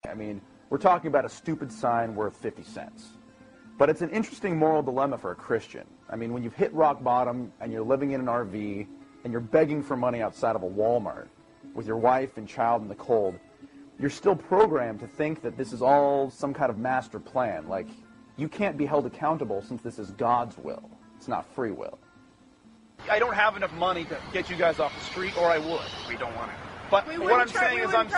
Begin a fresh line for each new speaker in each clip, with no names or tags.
I mean, we're talking about a stupid sign worth 50 cents. But it's an interesting moral dilemma for a Christian. I mean, when you've hit rock bottom and you're living in an RV and you're begging for money outside of a Walmart with your wife and child in the cold, you're still programmed to think that this is all some kind of master plan. Like, you can't be held accountable since this is God's will. It's not free will.
I don't have enough money to get you guys off the street, or I would.
We don't want it.
But what I'm saying is, I'm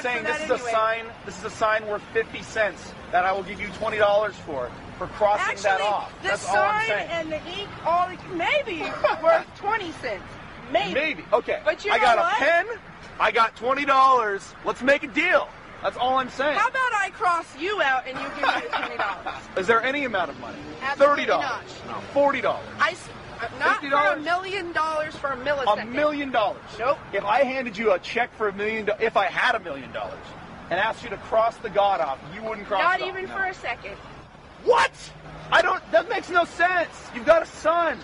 saying this is a sign. This is a sign worth 50 cents that I will give you $20 for crossing that off. That's all I'm saying.
And the ink, maybe worth 20 cents.
Maybe. Okay.
But you
I
know
got
what?
a pen. I got $20. Let's make a deal. That's all I'm saying.
How about I cross you out and you give me the $20?
Is there any amount of money?
Absolutely
$30.
not.
No. $40.
Not
$50?
for $1 million for a millisecond.
$1 million.
Nope.
If I handed you a check for $1 million, if I had $1 million, and asked you to cross the God off, you wouldn't cross
Not
it off.
even for a second.
What? That makes no sense. You've got a son.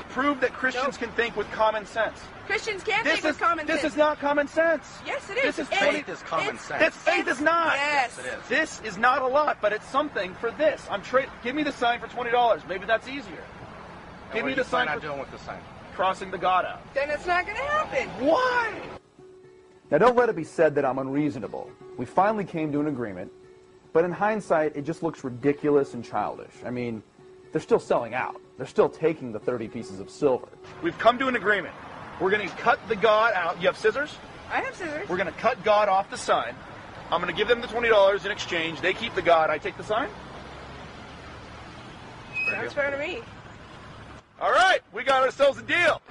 Prove that Christians can think with common sense.
Christians can't think with common sense.
This is not common sense.
Yes, it is.
Faith is common sense.
This faith is not.
Yes.
It is.
This is not a lot, but it's something for this. Give me the sign for $20. Maybe that's easier. Give me the sign for
doing with the sign.
crossing the God out.
Then it's not going to happen.
Why?
Now, don't let it be said that I'm unreasonable. We finally came to an agreement, but in hindsight, it just looks ridiculous and childish. I mean, they're still selling out. They're still taking the 30 pieces of silver.
We've come to an agreement. We're going to cut the God out. You have scissors?
I have scissors.
We're going to cut God off the sign. I'm going to give them the $20 in exchange. They keep the God. I take the sign?
Sounds fair to me.
All right. We got ourselves a deal.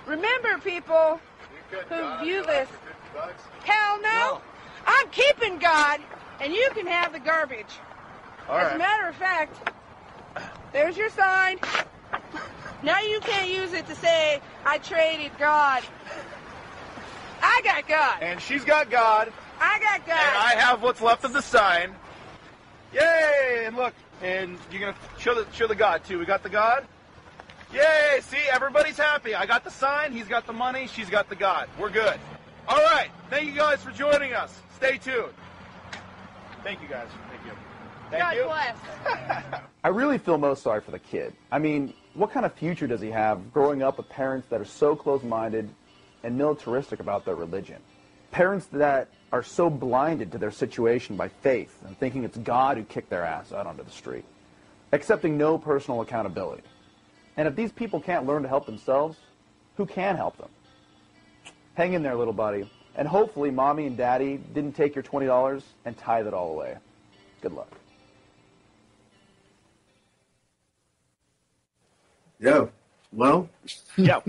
Remember, people who view this, hell no. I'm keeping God, and you can have the garbage.
All
As
right.
a matter of fact, there's your sign. Now you can't use it to say, I traded God. I got God.
And she's got God.
I got God.
And I have what's left of the sign. Yay! And look, and you're going to show the God, too. We got the God. Yay! See, everybody's happy. I got the sign. He's got the money. She's got the God. We're good. All right. Thank you guys for joining us. Stay tuned. Thank you, guys. Thank you. Thank you.
God bless.
I really feel most sorry for the kid. I mean, what kind of future does he have growing up with parents that are so close-minded and militaristic about their religion? Parents that are so blinded to their situation by faith and thinking it's God who kicked their ass out onto the street, accepting no personal accountability. And if these people can't learn to help themselves, who can help them? Hang in there, little buddy. And hopefully Mommy and Daddy didn't take your $20 and tithe it all away. Good luck.
Yeah. Well.
Yeah.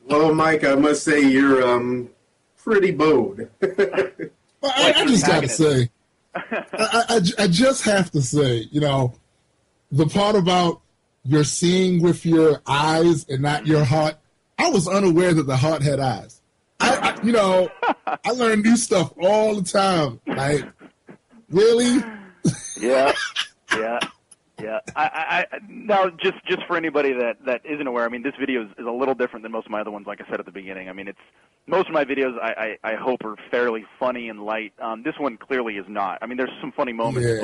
Well, Mike, I must say you're pretty bold.
I just got to say, I just have to say, you know, the part about you're seeing with your eyes and not your heart, I was unaware that the heart had eyes. I learn new stuff all the time. Like, really?
Yeah. Now, just for anybody that isn't aware, I mean, this video is a little different than most of my other ones. Like I said at the beginning, I mean, most of my videos I hope are fairly funny and light. This one clearly is not. I mean, there's some funny moments,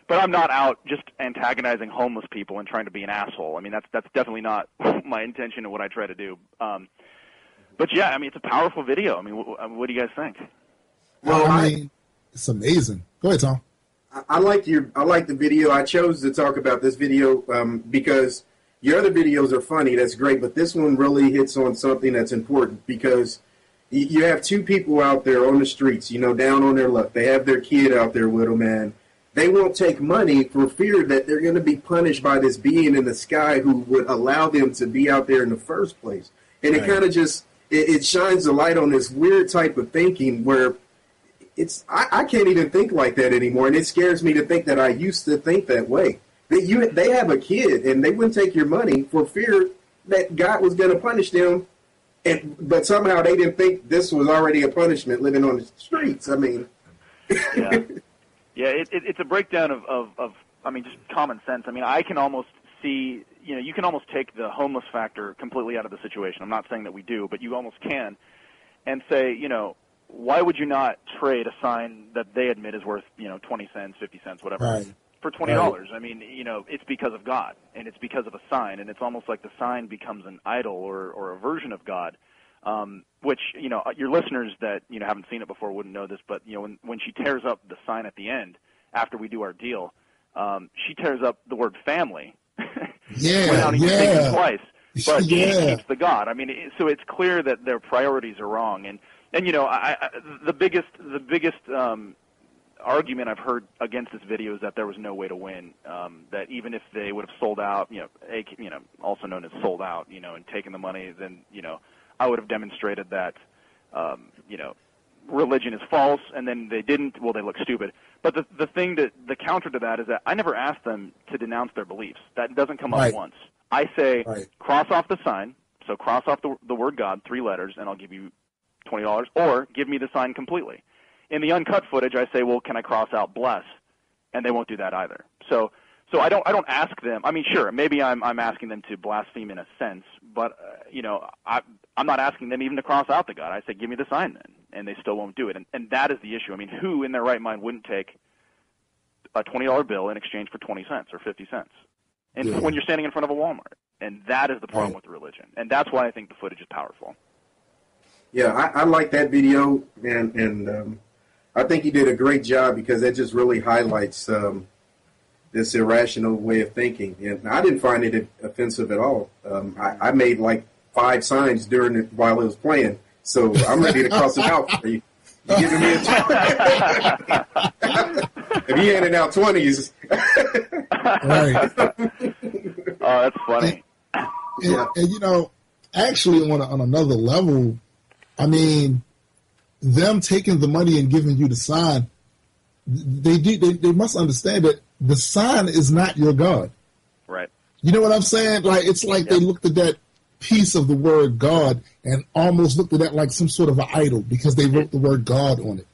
but I'm not out just antagonizing homeless people and trying to be an asshole. I mean, that's definitely not my intention and what I try to do. But yeah, I mean, it's a powerful video. I mean, what do you guys think?
Well, I mean, it's amazing. Go ahead, Tom.
I like the video. I chose to talk about this video because your other videos are funny. That's great, but this one really hits on something that's important because you have two people out there on the streets, you know, down on their luck. They have their kid out there with them, and they won't take money for fear that they're going to be punished by this being in the sky who would allow them to be out there in the first place. And it kind of just it shines a light on this weird type of thinking where I can't even think like that anymore, and it scares me to think that I used to think that way. They have a kid, and they wouldn't take your money for fear that God was going to punish them, but somehow they didn't think this was already a punishment living on the streets. I mean,
it's a breakdown of I mean, just common sense. I mean, I can almost see, you know, you can almost take the homeless factor completely out of the situation. I'm not saying that we do, but you almost can, and say, you know, why would you not trade a sign that they admit is worth, 20 cents, 50 cents, whatever,
Right.
for $20? I mean, it's because of God, and it's because of a sign, and it's almost like the sign becomes an idol or a version of God, which, your listeners that, haven't seen it before wouldn't know this, but, when she tears up the sign at the end, after we do our deal, she tears up the word family.
Yeah,
without even thinking twice. But she keeps the God. I mean, so it's clear that their priorities are wrong. And the biggest argument I've heard against this video is that there was no way to win. That even if they would have sold out, also known as sold out, and taken the money, then I would have demonstrated that, religion is false. And then they didn't. Well, they look stupid. But the counter to that is that I never asked them to denounce their beliefs. That doesn't come up once. I say, cross off the sign, so cross off the word God, 3 letters, and I'll give you $20, or give me the sign completely. In the uncut footage, I say, well, can I cross out bless? And they won't do that either. So I don't ask them. I mean, sure, maybe I'm asking them to blaspheme in a sense, but I'm not asking them even to cross out the God. I say, give me the sign then, and they still won't do it. And that is the issue. I mean, who in their right mind wouldn't take a $20 bill in exchange for 20 cents or 50 cents? And when you're standing in front of a Walmart. And that is the problem with religion. And that's why I think the footage is powerful.
Yeah, I like that video, and I think he did a great job because that just really highlights this irrational way of thinking. And I didn't find it offensive at all. I made like 5 signs during it while it was playing, so I'm ready to cross it out for you. You're giving me a if he handed out 20s.
Right.
Oh, that's funny.
And actually on another level, I mean, them taking the money and giving you the sign, they must understand that the sign is not your God.
Right.
You know what I'm saying? Like, it's like they looked at that piece of the word God and almost looked at that like some sort of an idol because they wrote the word God on it.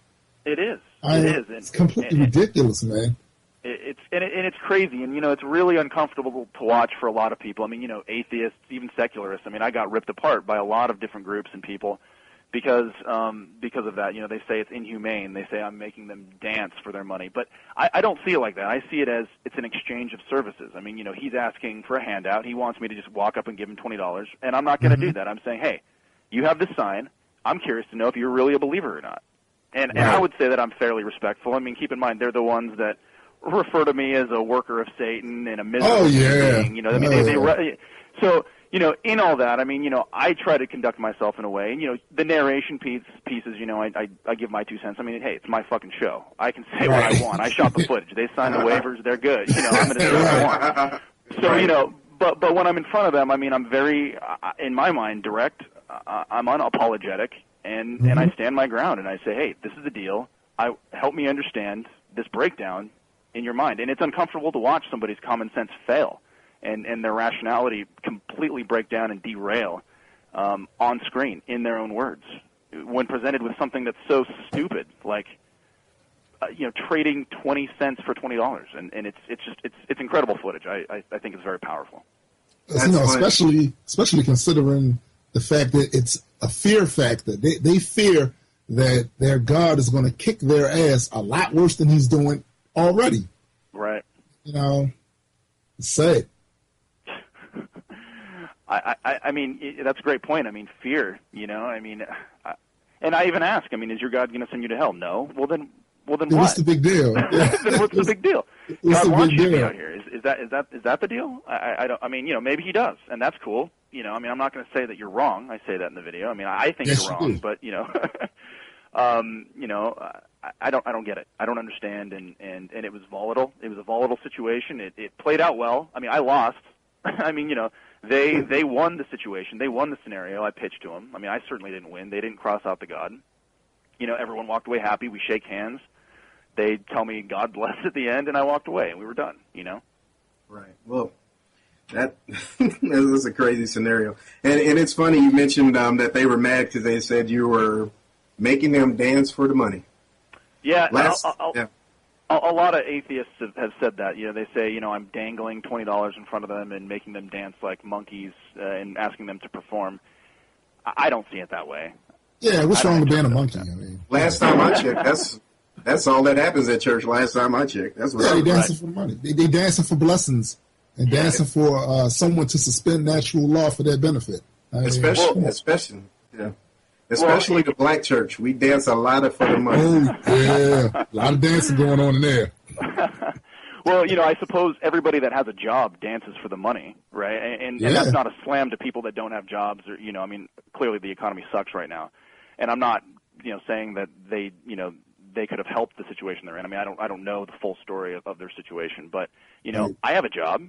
It is.
It's completely ridiculous, man.
It's crazy, and it's really uncomfortable to watch for a lot of people. I mean, atheists, even secularists. I mean, I got ripped apart by a lot of different groups and people because of that. They say it's inhumane. They say I'm making them dance for their money, but I don't see it like that. I see it as it's an exchange of services. I mean, he's asking for a handout. He wants me to just walk up and give him $20, and I'm not going to do that. I'm saying, hey, you have this sign. I'm curious to know if you're really a believer or not. And I would say that I'm fairly respectful. I mean, keep in mind, they're the ones that refer to me as a worker of Satan and a miserable being. I mean, so in all that, I mean, I try to conduct myself in a way, and the narration pieces, I give my 2 cents. I mean, hey, it's my fucking show. I can say what I want. I shot the footage. They signed the waivers. They're good. I'm going to say what I want. So but when I'm in front of them, I mean, I'm very, in my mind, direct. I'm unapologetic, and I stand my ground, and I say, hey, this is the deal. Help me understand this breakdown in your mind. And it's uncomfortable to watch somebody's common sense fail and their rationality completely break down and derail on screen in their own words when presented with something that's so stupid, like trading 20 cents for $20. And it's incredible footage. I think it's very powerful.
Especially considering the fact that it's a fear factor. They fear that their God is going to kick their ass a lot worse than he's doing already.
Right.
It's sad.
I mean, that's a great point. I mean, fear, I mean, and I even ask, I mean, is your God going to send you to hell? No. Well, then what?
What's the big deal?
Then what's the big deal? God wants you to be out here. Is that the deal? I don't, I mean, maybe he does, and that's cool. I mean, I'm not going to say that you're wrong. I say that in the video. I mean, I think you're wrong, but, I don't get it. I don't understand, and it was volatile. It was a volatile situation. It played out well. I mean, I lost. I mean, they won the situation. They won the scenario. I pitched to them. I mean, I certainly didn't win. They didn't cross out the God. Everyone walked away happy. We shake hands. They tell me God bless at the end, and I walked away, and we were done.
Right. Well, that is a crazy scenario. And it's funny you mentioned that they were mad because they said you were making them dance for the money.
Yeah, a lot of atheists have said that. They say, I'm dangling $20 in front of them and making them dance like monkeys and asking them to perform. I don't see it that way.
Yeah, what's wrong with being a monkey? I mean,
Last time I checked, that's all that happens at church. Last time I checked, that's what.
Yeah, they dancing for money. They dancing for blessings and dancing for someone to suspend natural law for their benefit.
Especially the black church. We dance a lot for the money.
Oh yeah, a lot of dancing going on in there.
Well, I suppose everybody that has a job dances for the money, right? And that's not a slam to people that don't have jobs, or clearly the economy sucks right now, and I'm not, saying that they could have helped the situation they're in. I mean, I don't know the full story of their situation, but I have a job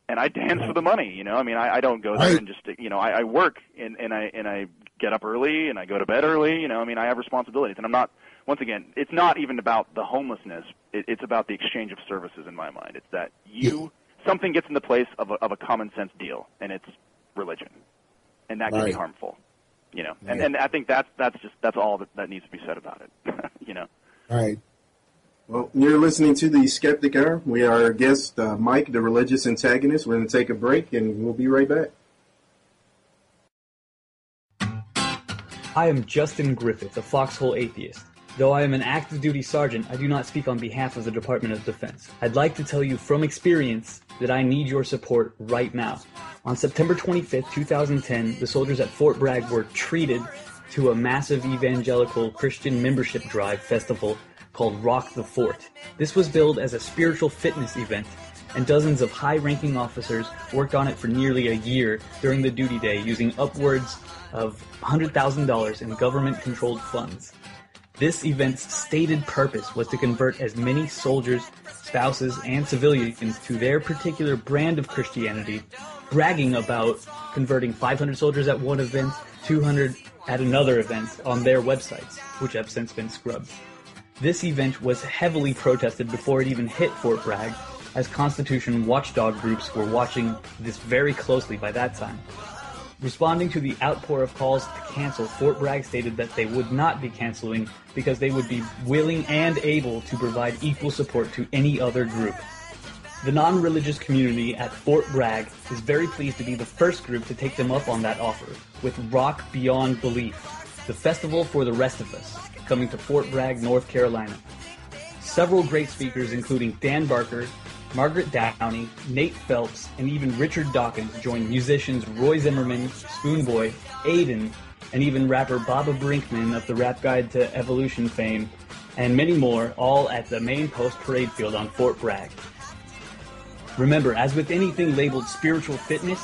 and I dance for the money. I mean, I don't go there and just I work and I get up early and I go to bed early. I mean, I have responsibilities, and I'm not. Once again, it's not even about the homelessness. It's about the exchange of services in my mind. It's that something gets in the place of a common sense deal, and it's religion, and that can be harmful. And I think that's all that needs to be said about it.
Right. Well, you're listening to the Skeptic Hour. We are our guest, Mike, the religious antagonist. We're going to take a break, and we'll be right back.
I am Justin Griffith, a foxhole atheist. Though I am an active duty sergeant, I do not speak on behalf of the Department of Defense. I'd like to tell you from experience that I need your support right now. On September 25th, 2010, the soldiers at Fort Bragg were treated to a massive evangelical Christian membership drive festival called Rock the Fort. This was billed as a spiritual fitness event, and dozens of high-ranking officers worked on it for nearly a year during the duty day using upwards of $100,000 in government-controlled funds. This event's stated purpose was to convert as many soldiers, spouses, and civilians to their particular brand of Christianity, bragging about converting 500 soldiers at one event, 200 at another event on their websites, which have since been scrubbed. This event was heavily protested before it even hit Fort Bragg, as Constitution watchdog groups were watching this very closely by that time. Responding to the outpour of calls to cancel, Fort Bragg stated that they would not be canceling because they would be willing and able to provide equal support to any other group. The non-religious community at Fort Bragg is very pleased to be the first group to take them up on that offer, with Rock Beyond Belief, the festival for the rest of us, coming to Fort Bragg, North Carolina. Several great speakers, including Dan Barker, Margaret Downey, Nate Phelps, and even Richard Dawkins joined musicians Roy Zimmerman, Spoonboy, Aiden, and even rapper Baba Brinkman of the Rap Guide to Evolution fame, and many more, all at the main post parade field on Fort Bragg. Remember, as with anything labeled spiritual fitness,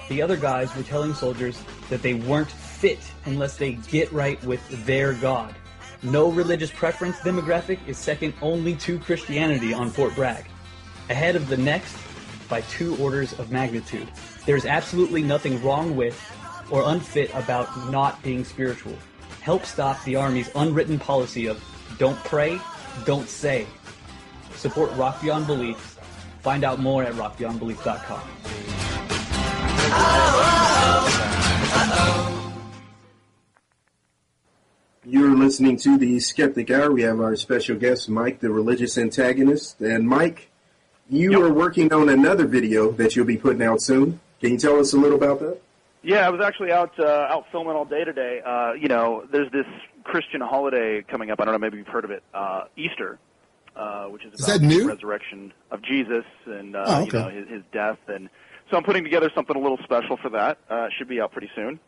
the other guys were telling soldiers that they weren't fit unless they get right with their God. No religious preference demographic is second only to Christianity on Fort Bragg, ahead of the next by 2 orders of magnitude. There's absolutely nothing wrong with or unfit about not being spiritual. Help stop the Army's unwritten policy of don't pray, don't say. Support Rock Beyond Belief. Find out more at rockbeyondbelief.com.
You're listening to the Skeptic Hour. We have our special guest, Mike, the religious antagonist. And Mike, you are working on another video that you'll be putting out soon. Can you tell us a little about that?
Yeah, I was actually out filming all day today. There's this Christian holiday coming up. I don't know, maybe you've heard of it. Easter, which is about the resurrection of Jesus and his death. And so I'm putting together something a little special for that. It should be out pretty soon.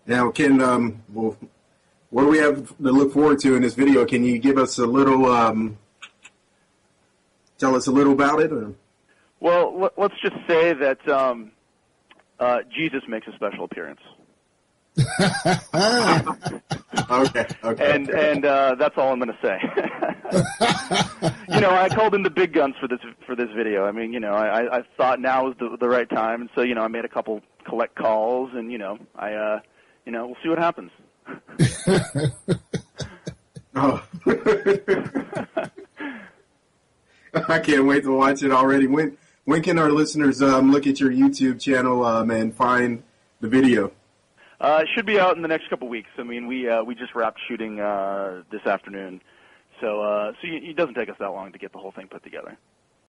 Now, what do we have to look forward to in this video? Can you give us a little, tell us a little about it? Or?
Well, let's just say that Jesus makes a special appearance.
Okay.
And that's all I'm going to say. I called in the big guns for this video. I mean, I thought now was the right time, and so I made a couple collect calls, and we'll see what happens.
Oh. I can't wait to watch it already. When can our listeners look at your YouTube channel and find the video?
It should be out in the next couple weeks. I mean, we just wrapped shooting this afternoon, so it doesn't take us that long to get the whole thing put together.